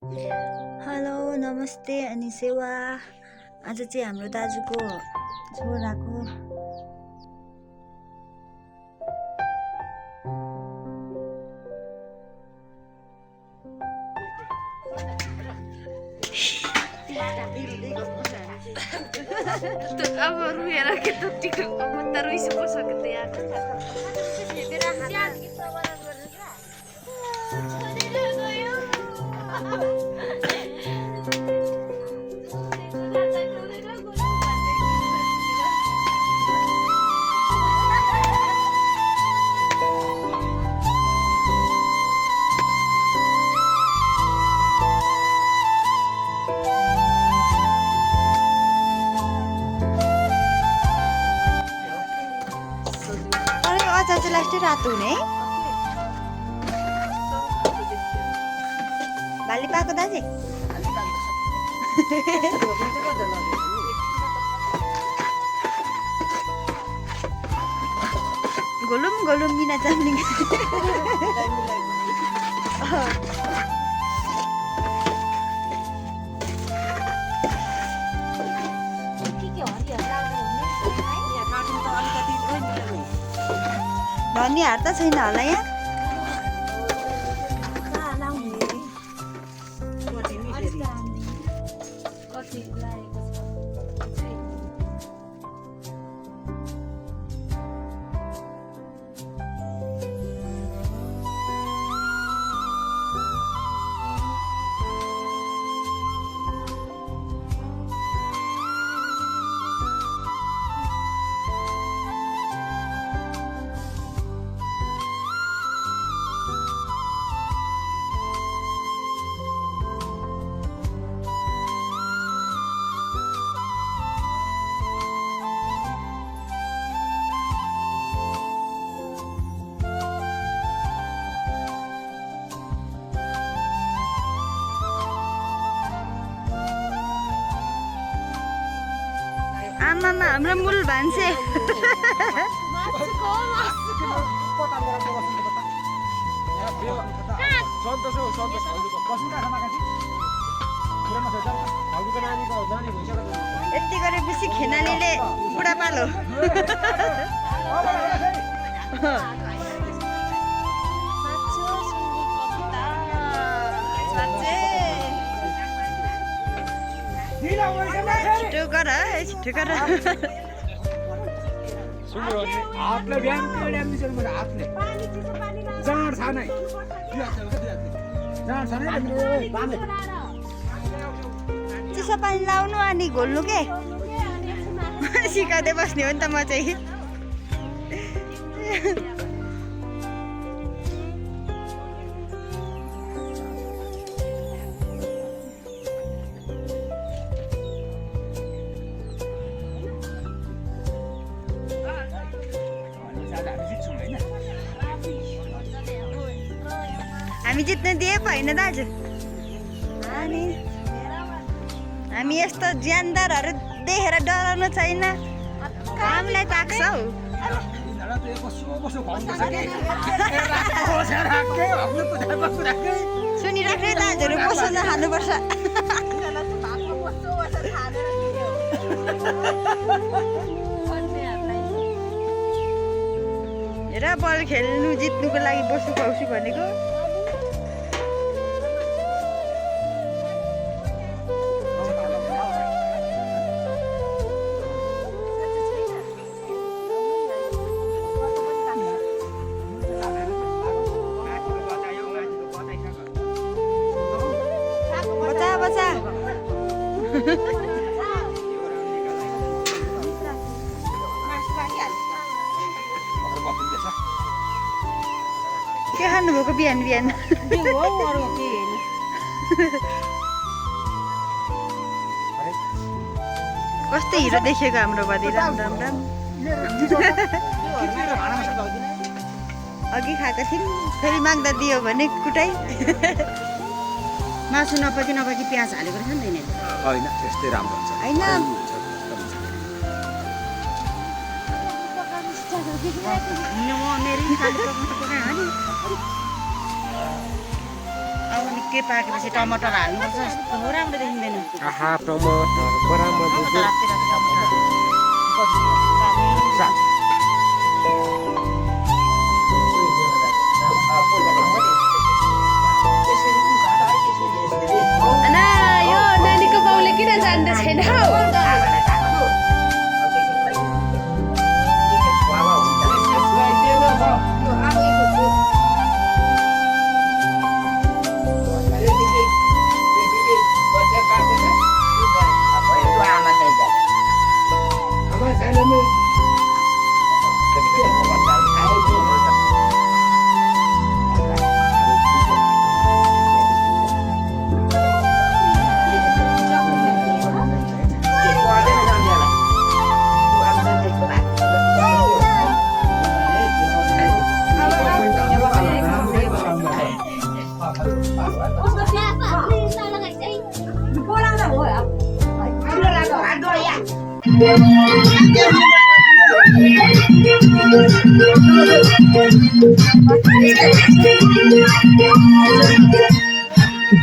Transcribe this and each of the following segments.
Hello नमस्ते अनि सेवा। आज चाहिँ हाम्रो दाजुको छोराको अब रुएर के त टिकट अब त रुइस बसेको त यार अचार चाहिँ लास्टै रातो हुने है। भाली पाएको दाजे गोलुम गोलुम बिना चाम्लिङ धनियाँहरू त छैन होला यहाँ। आमामा हाम्रो मूल भान्से यति गरेपछि खेनालीले बुढापालो छिटो गर छिटो गर हातले बिहान हातले जाँड छ नै चिसो पानी लाउनु अनि घोल्नु के सिकाउँदै बस्ने हो नि त म चाहिँ। हामी जित्न दिएको होइन दाजु। अनि हामी यस्तो ज्यानदारहरू देखेर डराउनु छैन, हामीलाई ताक्छ हौ। सुनिराख्ने दाजुहरू पसन्द खानुपर्छ। हेर बल खेल्नु जित्नुको लागि बसु खुवाउँछु भनेको। बचा के खानुभएको बिहान बिहान? कस्तो हिरो देखेको हाम्रो बदी। राम राम राम। अघि खाएको थियौँ, फेरि माग्दा दियो भने कुटाइ। मासु नपाकी प्याज हालेको रहेछ नि त यिनीहरूले। होइन त्यस्तै राम्रो हुन्छ होइन मेरै खाले पकाउँछ पकायो नि। अब निकै पाकेपछि टमाटर हाल्नुपर्छ यस्तो राम्रो देखिँदैन आहा टमाटर बराबर राति राति टमाटर आना यो नानीको बाउले किन जान्दै छैन हौ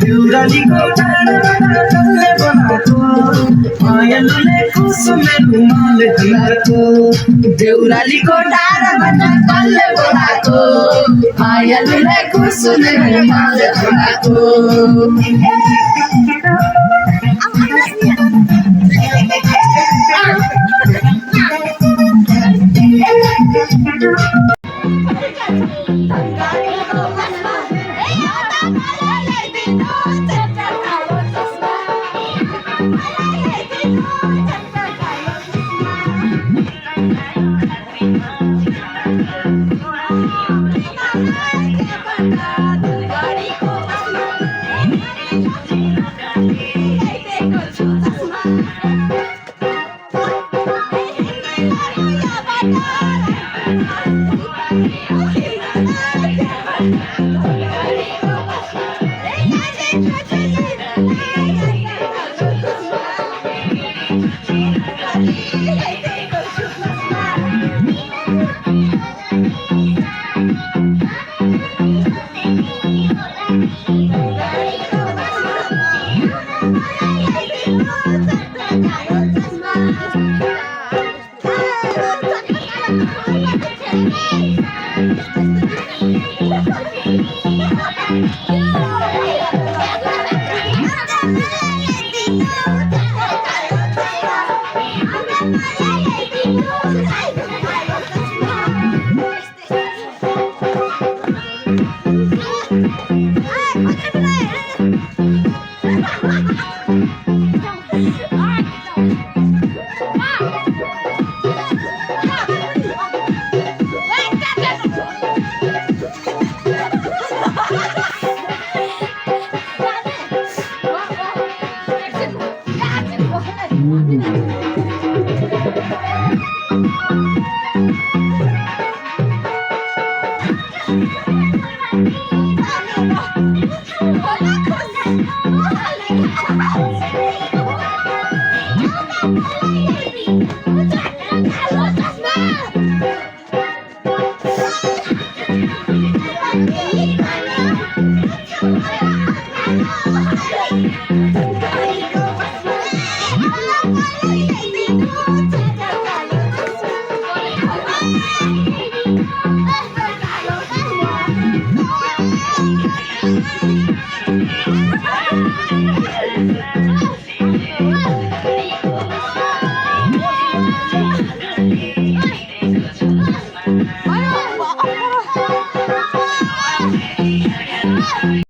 देउरालीको डाँडाले बनाएको मायालुले कुसुमे रुमालले ढालेको देउरालीको डाँडाबाट कसले बोलाएको मायालुले कुसुमे रुमालले ढालेको